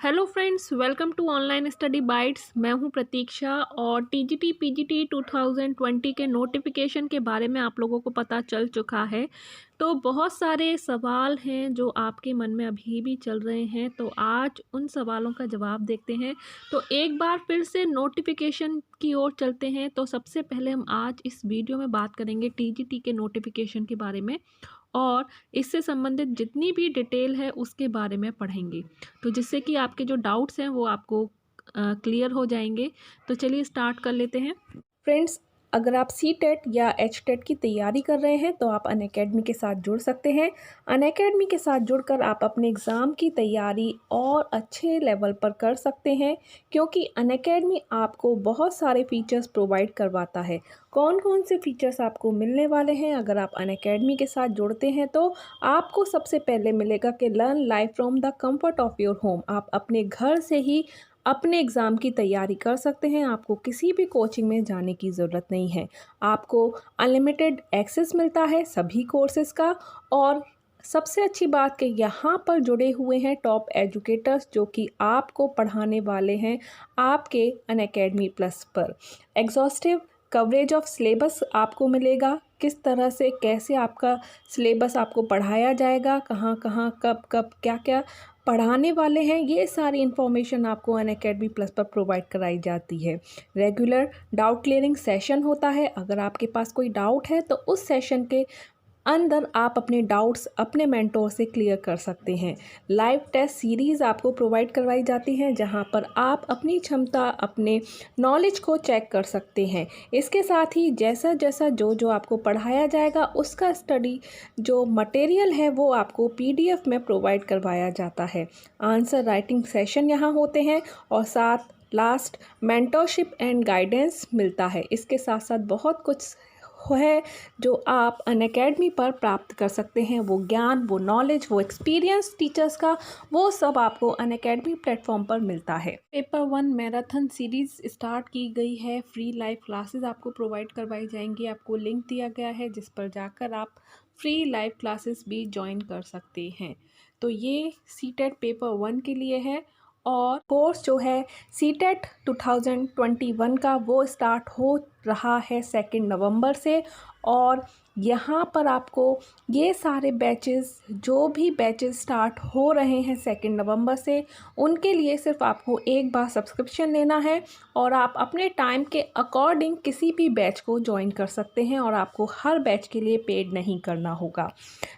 Hello friends, welcome to online study bytes. मैं हूं प्रतीक्षा और टीजीटी पीजीटी 2020 के नोटिफिकेशन के बारे में आप लोगों को पता चल चुका है। तो बहुत सारे सवाल हैं जो आपके मन में अभी भी चल रहे हैं, तो आज उन सवालों का जवाब देखते हैं। तो एक बार फिर से नोटिफिकेशन की ओर चलते हैं। तो सबसे पहले हम आज इस वीडियो में बात करेंगे टीजीटी के नोटिफिकेशन के बारे में और इससे संबंधित जितनी भी डिटेल है उसके बारे में पढ़ेंगे, तो जिससे कि आपके जो डाउट्स हैं वो आपको क्लियर हो जाएंगे। तो चलिए स्टार्ट कर लेते हैं। फ्रेंड्स, अगर आप सी टेट या एच टेट की तैयारी कर रहे हैं तो आप अनअकैडमी के साथ जुड़ सकते हैं। अनअकैडमी के साथ जुड़कर आप अपने एग्ज़ाम की तैयारी और अच्छे लेवल पर कर सकते हैं, क्योंकि अनअकैडमी आपको बहुत सारे फीचर्स प्रोवाइड करवाता है। कौन कौन से फीचर्स आपको मिलने वाले हैं अगर आप अनअकैडमी के साथ जुड़ते हैं? तो आपको सबसे पहले मिलेगा कि learn live from the comfort of your home. आप अपने घर से ही अपने एग्ज़ाम की तैयारी कर सकते हैं। आपको किसी भी कोचिंग में जाने की ज़रूरत नहीं है। आपको अनलिमिटेड एक्सेस मिलता है सभी कोर्सेज़ का, और सबसे अच्छी बात कि यहाँ पर जुड़े हुए हैं टॉप एजुकेटर्स जो कि आपको पढ़ाने वाले हैं आपके अनअकैडमी प्लस पर। एग्जॉस्टिव कवरेज ऑफ सिलेबस आपको मिलेगा, किस तरह से कैसे आपका सिलेबस आपको पढ़ाया जाएगा, कहाँ कहाँ कब कब क्या क्या पढ़ाने वाले हैं, ये सारी इन्फॉर्मेशन आपको अनअकैडमी प्लस पर प्रोवाइड कराई जाती है। रेगुलर डाउट क्लियरिंग सेशन होता है। अगर आपके पास कोई डाउट है तो उस सेशन के अंदर आप अपने डाउट्स अपने मेंटोर से क्लियर कर सकते हैं। लाइव टेस्ट सीरीज़ आपको प्रोवाइड करवाई जाती हैं, जहां पर आप अपनी क्षमता अपने नॉलेज को चेक कर सकते हैं। इसके साथ ही जैसा जैसा जो आपको पढ़ाया जाएगा उसका स्टडी जो मटेरियल है वो आपको पीडीएफ में प्रोवाइड करवाया जाता है। आंसर राइटिंग सेशन यहाँ होते हैं और साथ लास्ट मेंटोरशिप एंड गाइडेंस मिलता है। इसके साथ साथ बहुत कुछ है जो आप अनअकैडमी पर प्राप्त कर सकते हैं। वो ज्ञान, वो नॉलेज, वो एक्सपीरियंस टीचर्स का, वो सब आपको अनअकैडमी प्लेटफॉर्म पर मिलता है। पेपर 1 मैराथन सीरीज़ स्टार्ट की गई है। फ्री लाइव क्लासेस आपको प्रोवाइड करवाई जाएंगी। आपको लिंक दिया गया है जिस पर जाकर आप फ्री लाइव क्लासेस भी ज्वाइन कर सकते हैं। तो ये सी टेट पेपर 1 के लिए है, और कोर्स जो है सी टेट 2021 का वो स्टार्ट हो रहा है 2 नवंबर से। और यहाँ पर आपको ये सारे बैचेस, जो भी बैचेस स्टार्ट हो रहे हैं 2 नवंबर से, उनके लिए सिर्फ आपको एक बार सब्सक्रिप्शन लेना है और आप अपने टाइम के अकॉर्डिंग किसी भी बैच को ज्वाइन कर सकते हैं, और आपको हर बैच के लिए पेड नहीं करना होगा।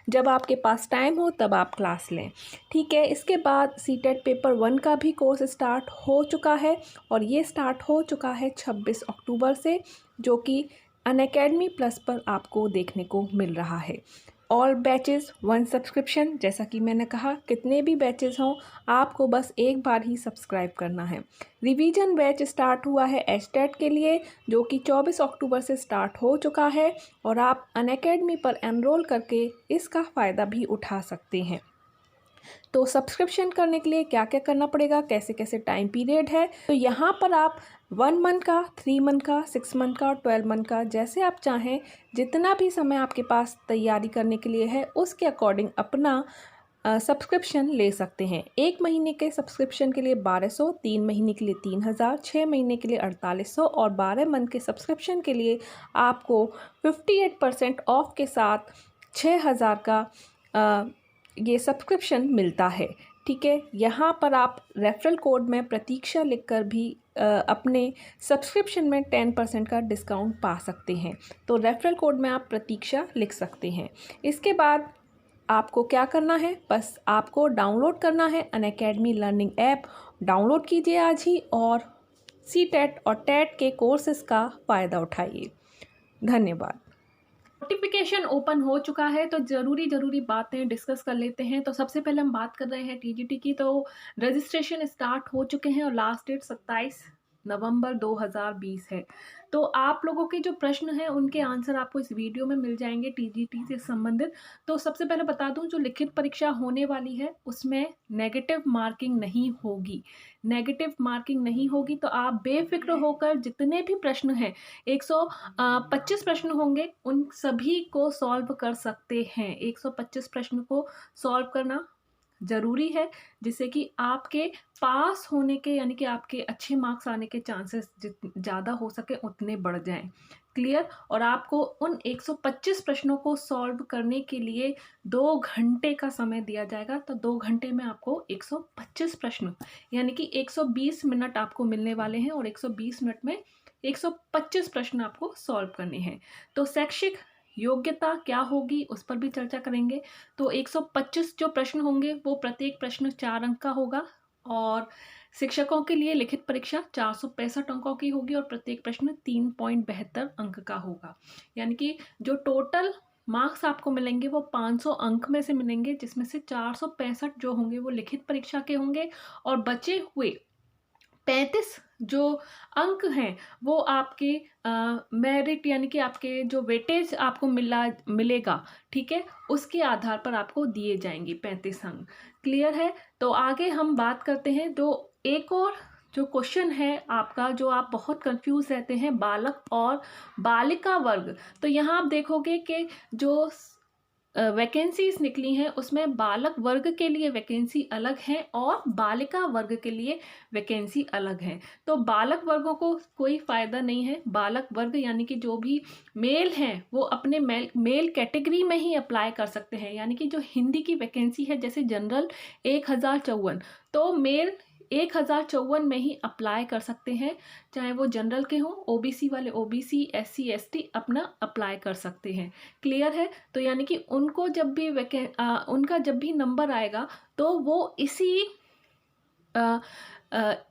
जब आपके पास टाइम हो तब आप क्लास लें, ठीक है। इसके बाद सी टेट पेपर 1 का भी कोर्स स्टार्ट हो चुका है, और ये स्टार्ट हो चुका है 26 अक्टूबर से, जो कि अनअकैडमी प्लस पर आपको देखने को मिल रहा है। ऑल बैचेस 1 सब्सक्रिप्शन, जैसा कि मैंने कहा, कितने भी बैचेस हों आपको बस एक बार ही सब्सक्राइब करना है। रिवीजन बैच स्टार्ट हुआ है एच टेट के लिए, जो कि 24 अक्टूबर से स्टार्ट हो चुका है, और आप अनअकैडमी पर एनरोल करके इसका फ़ायदा भी उठा सकते हैं। तो सब्सक्रिप्शन करने के लिए क्या क्या करना पड़ेगा, कैसे कैसे टाइम पीरियड है, तो यहाँ पर आप 1 मंथ का, 3 मंथ का, 6 मंथ का और 12 मंथ का, जैसे आप चाहें, जितना भी समय आपके पास तैयारी करने के लिए है उसके अकॉर्डिंग अपना सब्सक्रिप्शन ले सकते हैं। 1 महीने के सब्सक्रिप्शन के लिए 1200, 3 महीने के लिए 3000, 6 महीने के लिए 4800 और 12 मंथ के सब्सक्रिप्शन के लिए आपको 58% ऑफ के साथ 6000 का ये सब्सक्रिप्शन मिलता है, ठीक है। यहाँ पर आप रेफरल कोड में प्रतीक्षा लिखकर भी अपने सब्सक्रिप्शन में 10% का डिस्काउंट पा सकते हैं। तो रेफरल कोड में आप प्रतीक्षा लिख सकते हैं। इसके बाद आपको क्या करना है, बस आपको डाउनलोड करना है अनअकैडमी लर्निंग ऐप। डाउनलोड कीजिए आज ही और सी टेट और टेट के कोर्सेज का फ़ायदा उठाइए। धन्यवाद। नोटिफिकेशन ओपन हो चुका है, तो ज़रूरी बातें डिस्कस कर लेते हैं। तो सबसे पहले हम बात कर रहे हैं टीजीटी की। तो रजिस्ट्रेशन स्टार्ट हो चुके हैं और लास्ट डेट 27 नवंबर 2020 है। तो आप लोगों के जो प्रश्न हैं उनके आंसर आपको इस वीडियो में मिल जाएंगे टीजीटी से संबंधित। तो सबसे पहले बता दूं, जो लिखित परीक्षा होने वाली है उसमें नेगेटिव मार्किंग नहीं होगी। नेगेटिव मार्किंग नहीं होगी, तो आप बेफिक्र होकर जितने भी प्रश्न हैं, 125 प्रश्न होंगे, उन सभी को सॉल्व कर सकते हैं। 125 प्रश्न को सॉल्व करना ज़रूरी है, जिससे कि आपके पास होने के यानी कि आपके अच्छे मार्क्स आने के चांसेस जित ज़्यादा हो सके उतने बढ़ जाएं। क्लियर। और आपको उन 125 प्रश्नों को सॉल्व करने के लिए 2 घंटे का समय दिया जाएगा। तो 2 घंटे में आपको 125 प्रश्न यानी कि 120 मिनट आपको मिलने वाले हैं और 120 मिनट में 125 प्रश्न आपको सॉल्व करने हैं। तो शैक्षिक योग्यता क्या होगी उस पर भी चर्चा करेंगे। तो 125 जो प्रश्न होंगे वो प्रत्येक प्रश्न 4 अंक का होगा और शिक्षकों के लिए लिखित परीक्षा 465 अंकों की होगी और प्रत्येक प्रश्न 3.72 अंक का होगा। यानी कि जो टोटल मार्क्स आपको मिलेंगे वो 500 अंक में से मिलेंगे, जिसमें से 465 जो होंगे वो लिखित परीक्षा के होंगे और बचे हुए 35 जो अंक हैं वो आपके मेरिट यानी कि आपके जो वेटेज आपको मिलेगा, ठीक है, उसके आधार पर आपको दिए जाएंगे 35 अंक। क्लियर है। तो आगे हम बात करते हैं। जो एक और जो क्वेश्चन है आपका, जो आप बहुत कंफ्यूज रहते हैं, बालक और बालिका वर्ग। तो यहाँ आप देखोगे कि जो वैकेंसीज निकली हैं उसमें बालक वर्ग के लिए वैकेंसी अलग है और बालिका वर्ग के लिए वैकेंसी अलग है। तो बालक वर्गों को कोई फ़ायदा नहीं है। बालक वर्ग यानी कि जो भी मेल हैं वो अपने मेल कैटेगरी में ही अप्लाई कर सकते हैं। यानी कि जो हिंदी की वैकेंसी है जैसे जनरल 1054, तो मेल 1054 में ही अप्लाई कर सकते हैं, चाहे वो जनरल के हों। ओबीसी वाले ओबीसी, एससी एसटी अपना अप्लाई कर सकते हैं। क्लियर है। तो यानी कि उनको जब भी उनका जब भी नंबर आएगा तो वो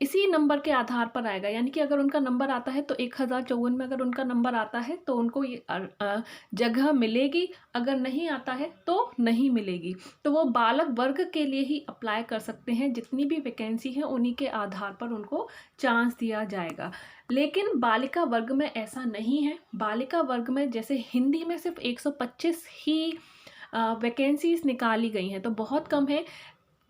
इसी नंबर के आधार पर आएगा। यानी कि अगर उनका नंबर आता है तो 1054 में अगर उनका नंबर आता है तो उनको ये जगह मिलेगी, अगर नहीं आता है तो नहीं मिलेगी। तो वो बालक वर्ग के लिए ही अप्लाई कर सकते हैं। जितनी भी वैकेंसी है उन्हीं के आधार पर उनको चांस दिया जाएगा। लेकिन बालिका वर्ग में ऐसा नहीं है। बालिका वर्ग में जैसे हिंदी में सिर्फ 125 ही वैकेंसीज निकाली गई हैं, तो बहुत कम है।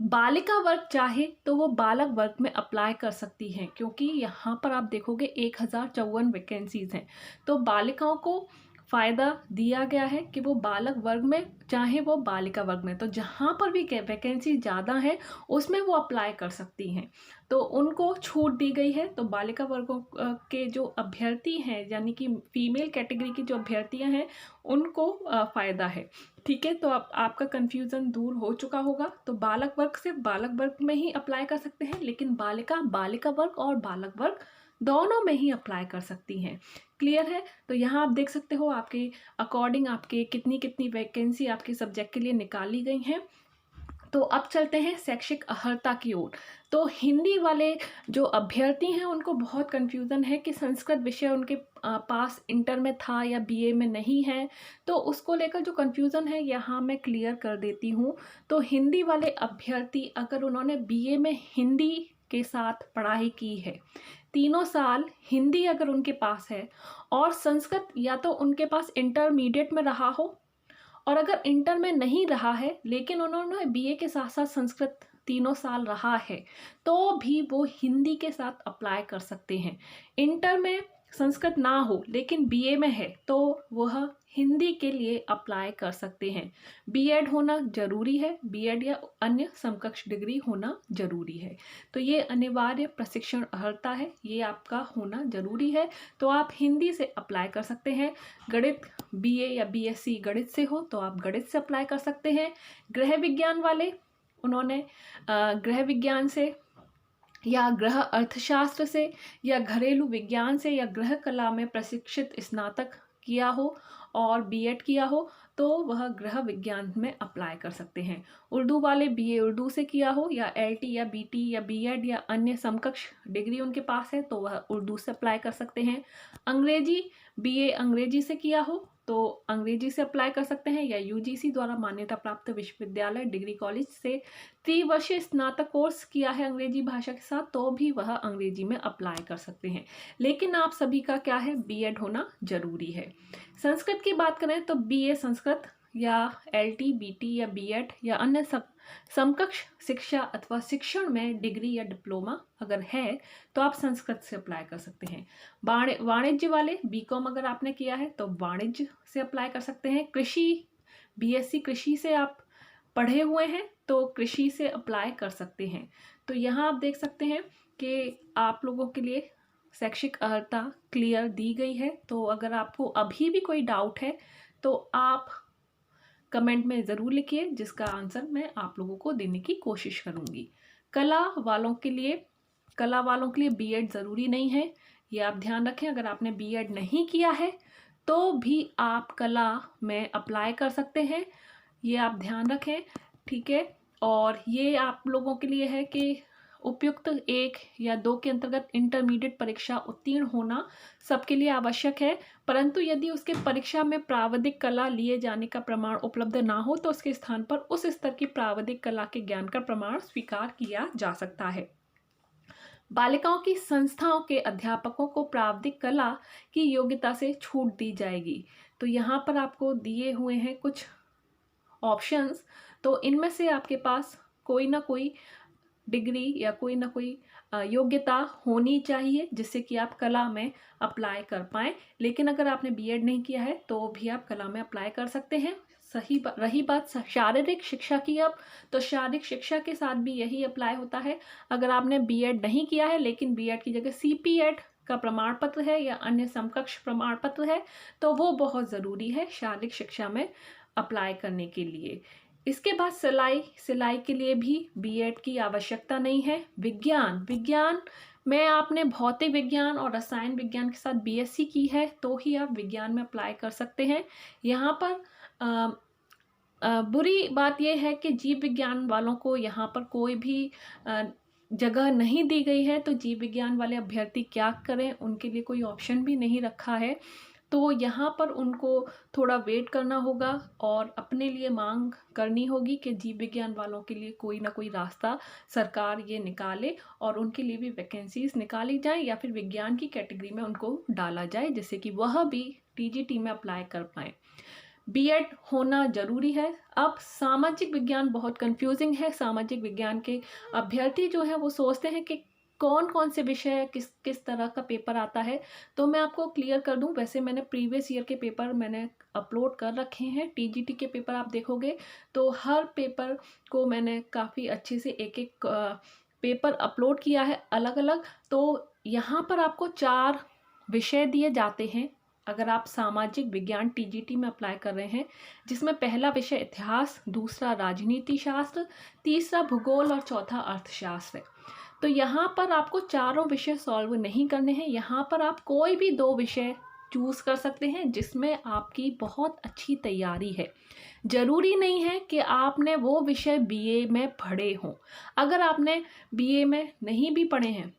बालिका वर्ग चाहे तो वो बालक वर्ग में अप्लाई कर सकती हैं, क्योंकि यहाँ पर आप देखोगे 1054 वैकेंसीज हैं। तो बालिकाओं को फ़ायदा दिया गया है कि वो बालक वर्ग में चाहे वो बालिका वर्ग में, तो जहाँ पर भी वैकेंसी ज़्यादा है उसमें वो अप्लाई कर सकती हैं। तो उनको छूट दी गई है। तो बालिका वर्गों के जो अभ्यर्थी हैं यानी कि फीमेल कैटेगरी की जो अभ्यर्थियाँ हैं उनको फ़ायदा है। ठीक है। तो अब आपका कन्फ्यूज़न दूर हो चुका होगा। तो बालक वर्ग सिर्फ बालक वर्ग में ही अप्लाई कर सकते हैं, लेकिन बालिका बालिका वर्ग और बालक वर्ग दोनों में ही अप्लाई कर सकती हैं। क्लियर है। तो यहाँ आप देख सकते हो आपके अकॉर्डिंग आपके कितनी कितनी वैकेंसी आपके सब्जेक्ट के लिए निकाली गई हैं। तो अब चलते हैं शैक्षिक अर्हता की ओर। तो हिंदी वाले जो अभ्यर्थी हैं उनको बहुत कन्फ्यूज़न है कि संस्कृत विषय उनके पास इंटर में था या बीए में नहीं है। तो उसको लेकर जो कन्फ्यूज़न है यहाँ मैं क्लियर कर देती हूँ। तो हिंदी वाले अभ्यर्थी अगर उन्होंने बीए में हिंदी के साथ पढ़ाई की है, 3 साल हिंदी अगर उनके पास है और संस्कृत या तो उनके पास इंटरमीडिएट में रहा हो, और अगर इंटर में नहीं रहा है लेकिन उन्होंने बीए के साथ साथ संस्कृत 3 साल रहा है, तो भी वो हिंदी के साथ अप्लाई कर सकते हैं। इंटर में संस्कृत ना हो लेकिन बीए में है तो वह हिंदी के लिए अप्लाई कर सकते हैं। बीएड होना जरूरी है, बीएड या अन्य समकक्ष डिग्री होना जरूरी है। तो ये अनिवार्य प्रशिक्षण अर्हता है, ये आपका होना जरूरी है। तो आप हिंदी से अप्लाई कर सकते हैं। गणित बीए या बीएससी गणित से हो तो आप गणित से अप्लाई कर सकते हैं। गृह विज्ञान वाले उन्होंने गृह विज्ञान से या गृह अर्थशास्त्र से या घरेलू विज्ञान से या गृह कला में प्रशिक्षित स्नातक किया हो और बीएड किया हो तो वह गृह विज्ञान में अप्लाई कर सकते हैं। उर्दू वाले बीए उर्दू से किया हो या एलटी या बीटी या बीएड या अन्य समकक्ष डिग्री उनके पास है तो वह उर्दू से अप्लाई कर सकते हैं। अंग्रेजी बीए अंग्रेजी से किया हो तो अंग्रेजी से अप्लाई कर सकते हैं, या यूजीसी द्वारा मान्यता प्राप्त विश्वविद्यालय डिग्री कॉलेज से त्रिवर्षीय स्नातक कोर्स किया है अंग्रेजी भाषा के साथ तो भी वह अंग्रेजी में अप्लाई कर सकते हैं। लेकिन आप सभी का क्या है, बीएड होना जरूरी है। संस्कृत की बात करें तो बीए संस्कृत या एलटी बीटी या बीएड या अन्य समकक्ष शिक्षा अथवा शिक्षण में डिग्री या डिप्लोमा अगर है तो आप संस्कृत से अप्लाई कर सकते हैं। वाणिज्य वाले बीकॉम अगर आपने किया है तो वाणिज्य से अप्लाई कर सकते हैं। कृषि बीएससी कृषि से आप पढ़े हुए हैं तो कृषि से अप्लाई कर सकते हैं। तो यहाँ आप देख सकते हैं कि आप लोगों के लिए शैक्षिक अर्हता क्लियर दी गई है। तो अगर आपको अभी भी कोई डाउट है तो आप कमेंट में ज़रूर लिखिए, जिसका आंसर मैं आप लोगों को देने की कोशिश करूँगी। कला वालों के लिए बीएड ज़रूरी नहीं है, ये आप ध्यान रखें। अगर आपने बीएड नहीं किया है तो भी आप कला में अप्लाई कर सकते हैं, ये आप ध्यान रखें, ठीक है। और ये आप लोगों के लिए है कि उपयुक्त 1 या 2 के अंतर्गत इंटरमीडिएट परीक्षा उत्तीर्ण होना सबके लिए आवश्यक है, परंतु यदि उसके परीक्षा में प्राविधिक कला लिए जाने का प्रमाण उपलब्ध ना हो तो उसके स्थान पर उस स्तर की प्राविधिक कला के ज्ञान का प्रमाण स्वीकार किया जा सकता है। बालिकाओं की संस्थाओं के अध्यापकों को प्राविधिक कला की योग्यता से छूट दी जाएगी। तो यहाँ पर आपको दिए हुए हैं कुछ ऑप्शंस, तो इनमें से आपके पास कोई ना कोई डिग्री या कोई ना कोई योग्यता होनी चाहिए जिससे कि आप कला में अप्लाई कर पाएँ। लेकिन अगर आपने बीएड नहीं किया है तो भी आप कला में अप्लाई कर सकते हैं। रही बात शारीरिक शिक्षा की, अब तो शारीरिक शिक्षा के साथ भी यही अप्लाई होता है। अगर आपने बीएड नहीं किया है लेकिन बीएड की जगह सीपीएड का प्रमाण पत्र है या अन्य समकक्ष प्रमाण पत्र है तो वो बहुत ज़रूरी है शारीरिक शिक्षा में अप्लाई करने के लिए। इसके बाद सिलाई के लिए भी बीएड की आवश्यकता नहीं है। विज्ञान में आपने भौतिक विज्ञान और रसायन विज्ञान के साथ बीएससी की है तो ही आप विज्ञान में अप्लाई कर सकते हैं। यहाँ पर बुरी बात यह है कि जीव विज्ञान वालों को यहाँ पर कोई भी जगह नहीं दी गई है, तो जीव विज्ञान वाले अभ्यर्थी क्या करें, उनके लिए कोई ऑप्शन भी नहीं रखा है। तो यहाँ पर उनको थोड़ा वेट करना होगा और अपने लिए मांग करनी होगी कि जीव विज्ञान वालों के लिए कोई ना कोई रास्ता सरकार ये निकाले और उनके लिए भी वैकेंसीज निकाली जाए या फिर विज्ञान की कैटेगरी में उनको डाला जाए जिससे कि वह भी टीजीटी में अप्लाई कर पाएँ। बीएड होना ज़रूरी है। अब सामाजिक विज्ञान बहुत कंफ्यूजिंग है। सामाजिक विज्ञान के अभ्यर्थी जो हैं वो सोचते हैं कि कौन कौन से विषय किस तरह का पेपर आता है, तो मैं आपको क्लियर कर दूं। वैसे मैंने प्रीवियस ईयर के पेपर मैंने अपलोड कर रखे हैं। टीजीटी के पेपर आप देखोगे तो हर पेपर को मैंने काफ़ी अच्छे से एक एक पेपर अपलोड किया है अलग अलग। तो यहाँ पर आपको 4 विषय दिए जाते हैं अगर आप सामाजिक विज्ञान टीजीटी में अप्लाई कर रहे हैं, जिसमें पहला विषय इतिहास, दूसरा राजनीति शास्त्र, तीसरा भूगोल और चौथा अर्थशास्त्र है। तो यहाँ पर आपको चारों विषय सॉल्व नहीं करने हैं। यहाँ पर आप कोई भी 2 विषय चूज़ कर सकते हैं जिसमें आपकी बहुत अच्छी तैयारी है। ज़रूरी नहीं है कि आपने वो विषय बीए में पढ़े हों। अगर आपने बीए में नहीं भी पढ़े हैं,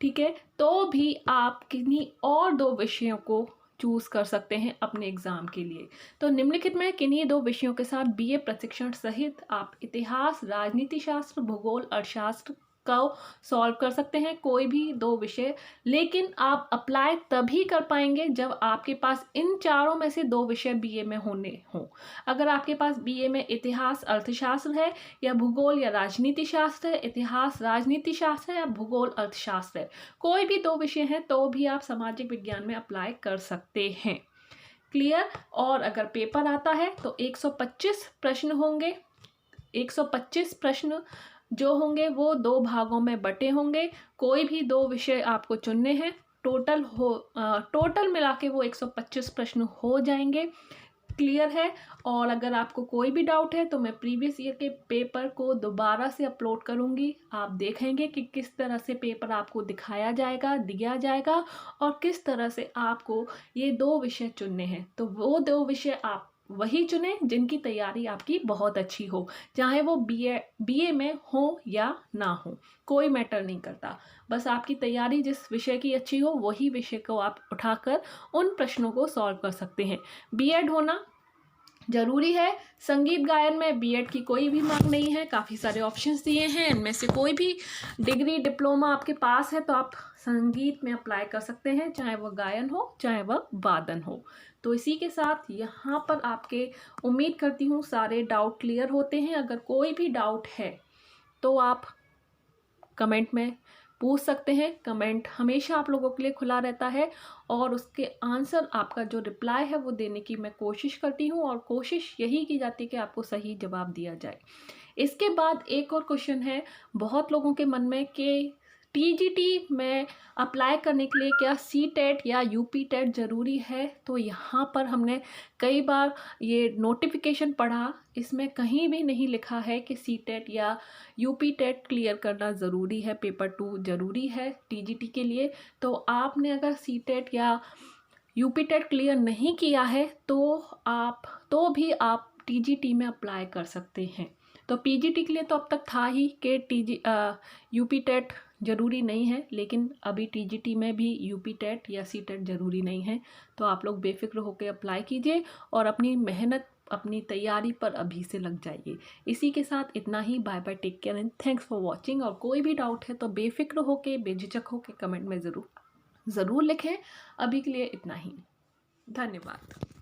ठीक है, तो भी आप किन्हीं और 2 विषयों को चूज़ कर सकते हैं अपने एग्ज़ाम के लिए। तो निम्नलिखित में किन्हीं 2 विषयों के साथ बीए प्रशिक्षण सहित आप इतिहास, राजनीति शास्त्र, भूगोल, अर्थशास्त्र को सॉल्व कर सकते हैं, कोई भी 2 विषय। लेकिन आप अप्लाई तभी कर पाएंगे जब आपके पास इन चारों में से 2 विषय बीए में होने हों। अगर आपके पास बीए में इतिहास अर्थशास्त्र है या भूगोल या राजनीति शास्त्र है, इतिहास राजनीति शास्त्र है या भूगोल अर्थशास्त्र है, कोई भी 2 विषय हैं तो भी आप सामाजिक विज्ञान में अप्लाई कर सकते हैं। क्लियर। और अगर पेपर आता है तो 125 प्रश्न होंगे। 125 प्रश्न जो होंगे वो 2 भागों में बटे होंगे। कोई भी 2 विषय आपको चुनने हैं। टोटल मिला के वो 125 प्रश्न हो जाएंगे। क्लियर है। और अगर आपको कोई भी डाउट है तो मैं प्रीवियस ईयर के पेपर को दोबारा से अपलोड करूंगी। आप देखेंगे कि किस तरह से पेपर आपको दिखाया जाएगा, दिया जाएगा और किस तरह से आपको ये 2 विषय चुनने हैं। तो वो 2 विषय आप वही चुने जिनकी तैयारी आपकी बहुत अच्छी हो, चाहे वो बीए में हो या ना हो, कोई मैटर नहीं करता। बस आपकी तैयारी जिस विषय की अच्छी हो वही विषय को आप उठाकर उन प्रश्नों को सॉल्व कर सकते हैं। बीएड होना ज़रूरी है। संगीत गायन में बीएड की कोई भी मांग नहीं है। काफ़ी सारे ऑप्शंस दिए हैं, इनमें से कोई भी डिग्री डिप्लोमा आपके पास है तो आप संगीत में अप्लाई कर सकते हैं, चाहे वह गायन हो चाहे वह वादन हो। तो इसी के साथ यहाँ पर आपके उम्मीद करती हूँ सारे डाउट क्लियर होते हैं। अगर कोई भी डाउट है तो आप कमेंट में पूछ सकते हैं। कमेंट हमेशा आप लोगों के लिए खुला रहता है और उसके आंसर आपका जो रिप्लाई है वो देने की मैं कोशिश करती हूँ और कोशिश यही की जाती है कि आपको सही जवाब दिया जाए। इसके बाद एक और क्वेश्चन है बहुत लोगों के मन में कि टीजीटी में अप्लाई करने के लिए क्या सीटेट या यूपीटेट ज़रूरी है। तो यहाँ पर हमने कई बार ये नोटिफिकेशन पढ़ा, इसमें कहीं भी नहीं लिखा है कि सीटेट या यूपीटेट क्लियर करना ज़रूरी है, पेपर 2 ज़रूरी है टीजीटी के लिए। तो आपने अगर सीटेट या यूपीटेट क्लियर नहीं किया है तो भी आप टीजीटी में अप्लाई कर सकते हैं। तो पीजीटी के लिए तो अब तक था ही कि यूपीटेट ज़रूरी नहीं है, लेकिन अभी टीजीटी में भी यूपीटेट या सीटेट ज़रूरी नहीं है। तो आप लोग बेफिक्र होकर अप्लाई कीजिए और अपनी मेहनत, अपनी तैयारी पर अभी से लग जाइए। इसी के साथ इतना ही। Bye bye, take care and thanks for watching. और कोई भी डाउट है तो बेफिक्र होकर, बेझिझक होकर कमेंट में ज़रूर लिखें। अभी के लिए इतना ही। धन्यवाद।